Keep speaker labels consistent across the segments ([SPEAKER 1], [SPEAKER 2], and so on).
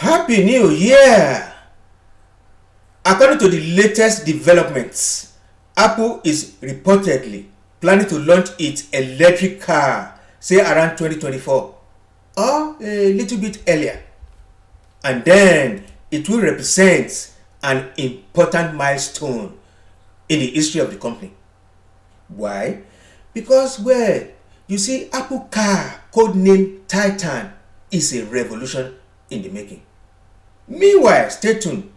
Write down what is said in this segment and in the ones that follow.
[SPEAKER 1] Happy New Year! According to the latest developments, Apple is reportedly planning to launch its electric car, say around 2024 or a little bit earlier. And then it will represent an important milestone in the history of the company. Why? Because, well, you see, Apple car, codename Titan, is a revolution in the making. Meanwhile, stay tuned.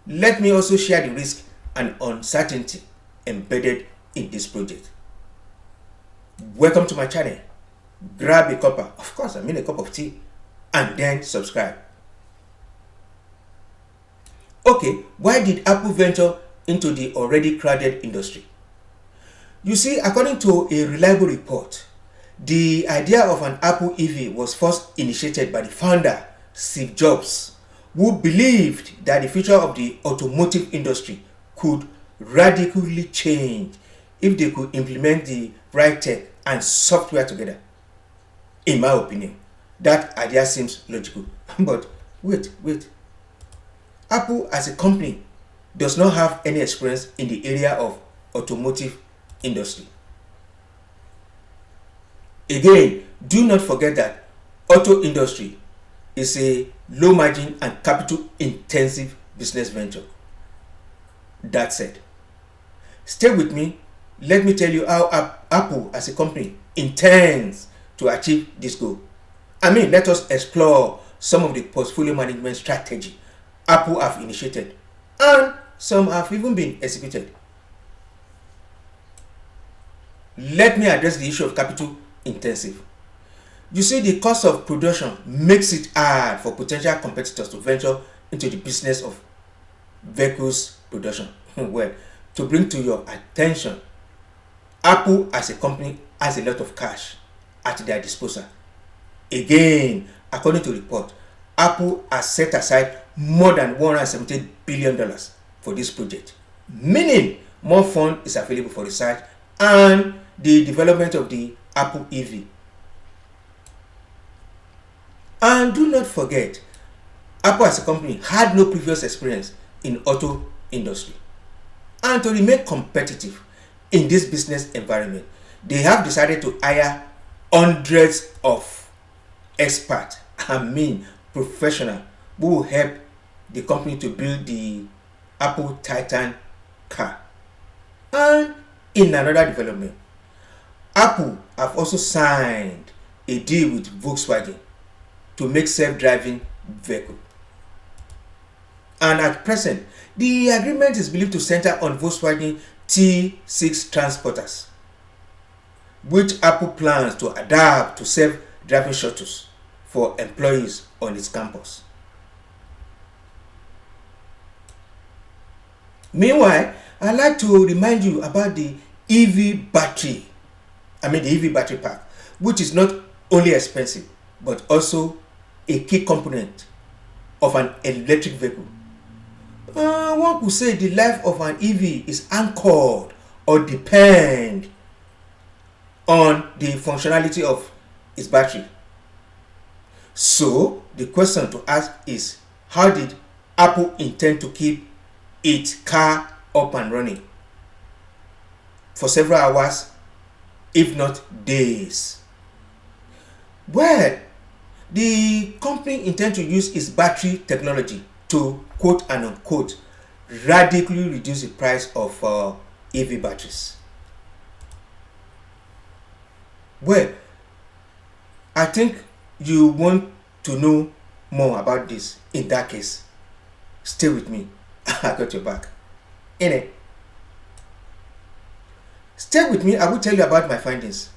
[SPEAKER 1] Let me also share the risk and uncertainty embedded in this project. Welcome to my channel. Grab a cuppa, of course I mean a cup of tea, and then subscribe. Okay, why did Apple venture into the already crowded industry? You see, according to a reliable report, the idea of an Apple EV was first initiated by the founder, Steve Jobs, who believed that the future of the automotive industry could radically change if they could implement the right tech and software together. In my opinion, that idea seems logical. But wait. Apple as a company does not have any experience in the area of automotive industry. Again, do not forget that auto industry is a low margin and capital intensive business venture. That said, stay with me. Let me tell you how Apple as a company intends to achieve this goal. Let us explore some of the portfolio management strategy Apple have initiated, and some have even been executed. Let me address the issue of capital intensive. You see, the cost of production makes it hard for potential competitors to venture into the business of vehicles production. Well, to bring to your attention, Apple as a company has a lot of cash at their disposal. Again, according to report, Apple has set aside more than $178 billion for this project, meaning more fund is available for research and the development of the Apple EV. And do not forget, Apple as a company had no previous experience in auto industry. And to remain competitive in this business environment, they have decided to hire hundreds of experts, professionals, who will help the company to build the Apple Titan car. And in another development, Apple have also signed a deal with Volkswagen to make self-driving vehicle. And at present, the agreement is believed to center on Volkswagen T6 transporters, which Apple plans to adapt to self-driving shuttles for employees on its campus. Meanwhile, I'd like to remind you about the EV battery. The EV battery pack, which is not only expensive, but also a key component of an electric vehicle. One could say the life of an EV is anchored or depend on the functionality of its battery. So the question to ask is, how did Apple intend to keep its car up and running for several hours, if not days? Well, the company intends to use its battery technology to, quote and unquote, radically reduce the price of EV batteries. Well, I think you want to know more about this. In that case, stay with me. I got your back. Stay with me, I will tell you about my findings.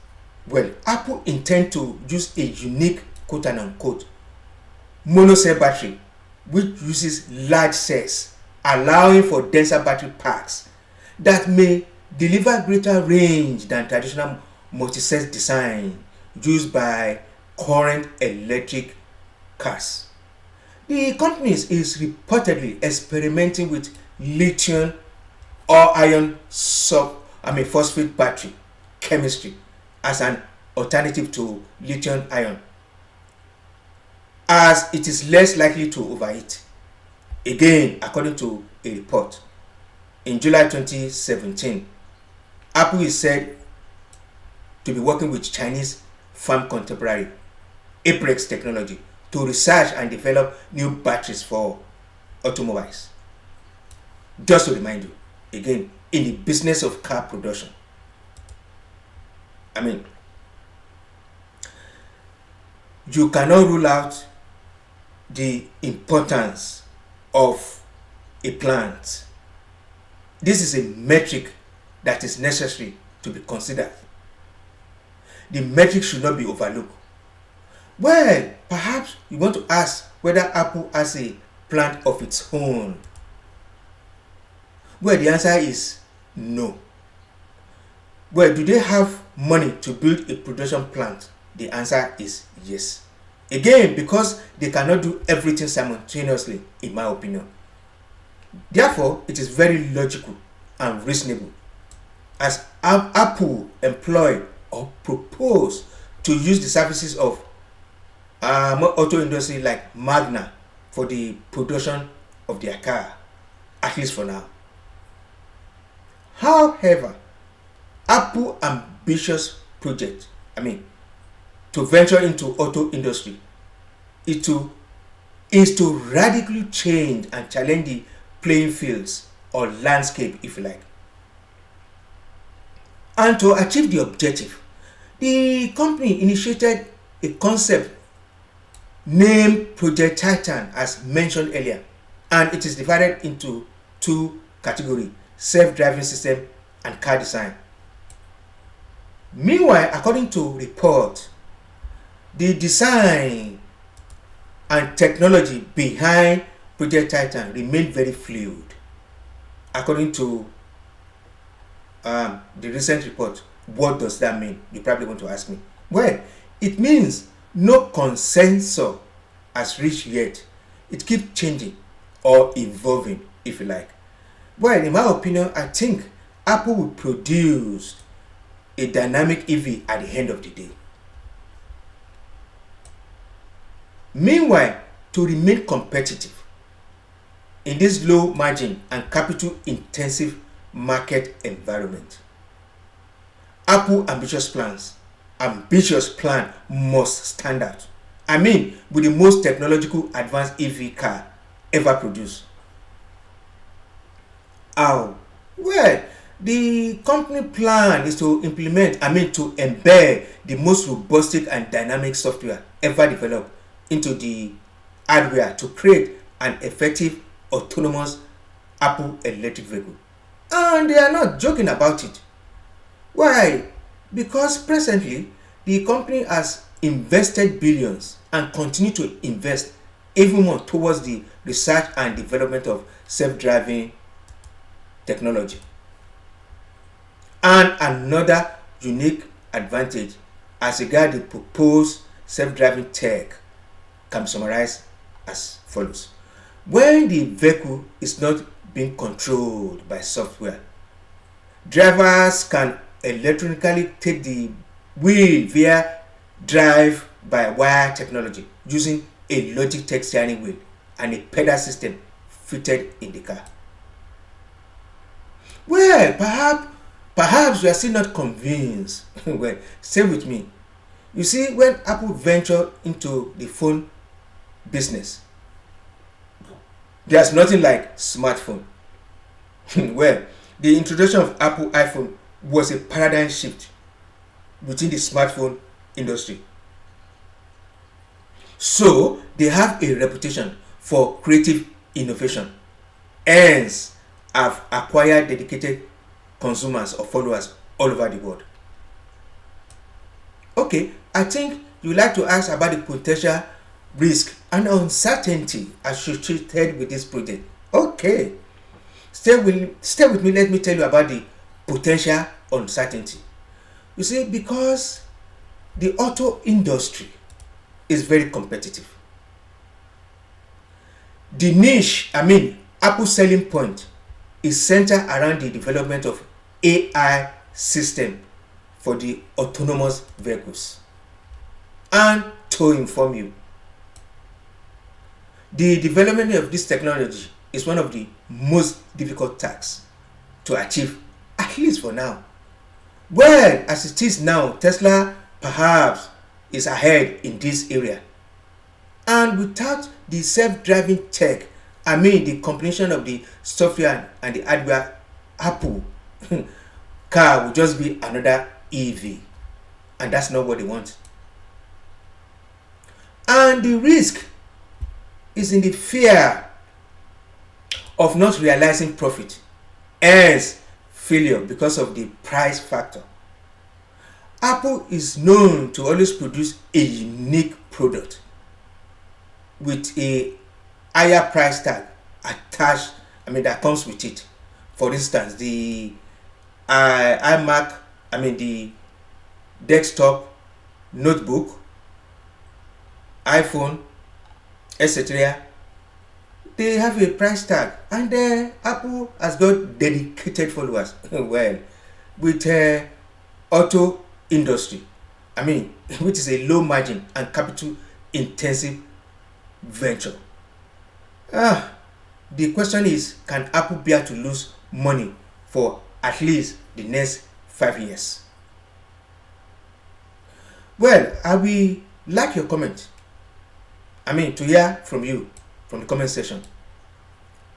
[SPEAKER 1] Well, Apple intend to use a unique, quote and unquote, monocell battery, which uses large cells, allowing for denser battery packs that may deliver greater range than traditional multi-cell design used by current electric cars. The company is reportedly experimenting with lithium or iron phosphate battery chemistry as an alternative to lithium ion. as it is less likely to overheat. Again, according to a report, in July 2017, Apple is said to be working with Chinese firm contemporary Apex Technology to research and develop new batteries for automobiles. Just to remind you, again, in the business of car production, I mean, you cannot rule out the importance of a plant. This is a metric that is necessary to be considered. The metric should not be overlooked. Well, perhaps you want to ask whether Apple has a plant of its own. Well, the answer is no. Well, do they have money to build a production plant? The answer is yes. Again, because they cannot do everything simultaneously, in my opinion. Therefore, it is very logical and reasonable as Apple employ or propose to use the services of auto industry like Magna for the production of their car, at least for now. However, Apple ambitious project, to venture into auto industry, is to radically change and challenge the playing fields or landscape, if you like. And to achieve the objective, the company initiated a concept named Project Titan, as mentioned earlier, and it is divided into two categories: self-driving system and car design. Meanwhile, according to report, the design and technology behind Project Titan remain very fluid. According to the recent report, what does that mean? You probably want to ask me. Well, it means no consensus has reached yet. It keeps changing or evolving, if you like. Well, in my opinion, I think Apple will produce a dynamic EV at the end of the day. Meanwhile, to remain competitive in this low margin and capital intensive market environment, Apple ambitious plan must stand out. With the most technological advanced EV car ever produced. Well, the company plan is to to embed the most robust and dynamic software ever developed into the hardware to create an effective autonomous Apple electric vehicle. And they are not joking about it. Why? Because presently, the company has invested billions and continue to invest even more towards the research and development of self-driving technology. And another unique advantage as regards the proposed self-driving tech can be summarized as follows. When the vehicle is not being controlled by software, drivers can electronically take the wheel via drive-by-wire technology using a Logitech steering wheel and a pedal system fitted in the car. Well, perhaps you are still not convinced. Well, stay with me. You see, when Apple ventured into the phone business, there's nothing like smartphone. Well, the introduction of Apple iPhone was a paradigm shift within the smartphone industry. So they have a reputation for creative innovation, hence have acquired dedicated consumers or followers all over the world. Okay, I think you like to ask about the potential risk and uncertainty associated with this project. Okay, stay with me. Let me tell you about the potential uncertainty. You see, because the auto industry is very competitive. The niche, Apple's selling point is centered around the development of AI system for the autonomous vehicles. And to inform you, The development of this technology is one of the most difficult tasks to achieve, at least for now. Well, as it is now, Tesla perhaps is ahead in this area. And without the self-driving tech, the combination of the software and the hardware, Apple car will just be another EV. And that's not what they want. And the risk is in the fear of not realizing profit, hence failure because of the price factor. Apple is known to always produce a unique product with a higher price tag attached, that comes with it. For instance, the iMac, the desktop, notebook, iPhone, etc. They have a price tag, and Apple has got dedicated followers. Well, with auto industry, which is a low margin and capital intensive venture. The question is, can Apple bear to lose money for at least the next 5 years? Well, I will like your comment. To hear from you from the comment section.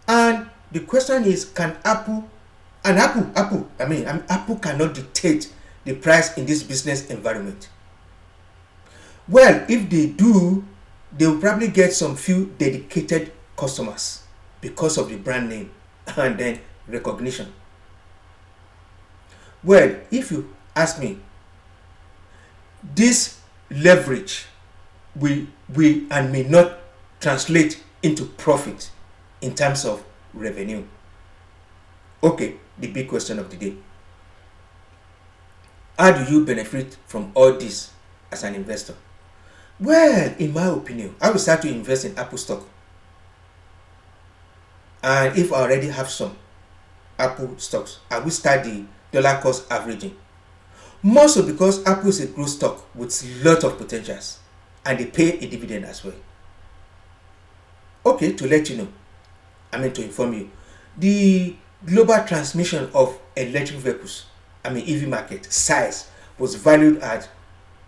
[SPEAKER 1] And the question is, can Apple Apple cannot dictate the price in this business environment. Well, if they do, they will probably get some few dedicated customers because of the brand name and then recognition. Well, if you ask me, this leverage will and may not translate into profit in terms of revenue. Okay, the big question of the day. How do you benefit from all this as an investor? Well, in my opinion, I will start to invest in Apple stock. And if I already have some Apple stocks, I will start the dollar cost averaging. More so because Apple is a growth stock with a lot of potentials and they pay a dividend as well. Okay, to let you know, to inform you, the global transmission of electric vehicles, EV market size was valued at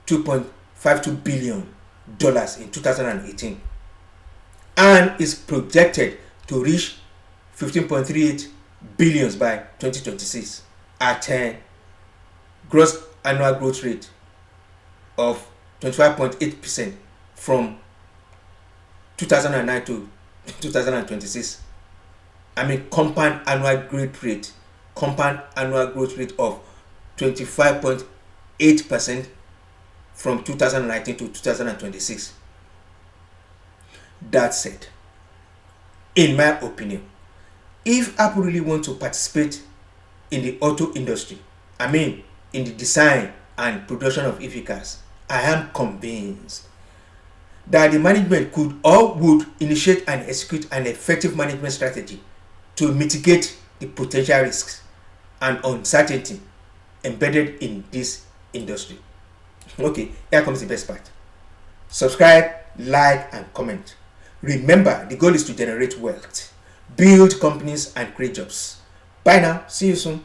[SPEAKER 1] $2.52 billion in 2018 and is projected to reach 15.38 billion by 2026 at a gross annual growth rate of 25.8% from 2009 to 2026. Compound annual growth rate of 25.8% from 2019 to 2026. That said, in my opinion, if Apple really wants to participate in the auto industry, in the design and production of EV cars, I am convinced that the management could or would initiate and execute an effective management strategy to mitigate the potential risks and uncertainty embedded in this industry. Okay, here comes the best part. Subscribe, like, and comment. Remember, the goal is to generate wealth, build companies, and create jobs. Bye now. See you soon.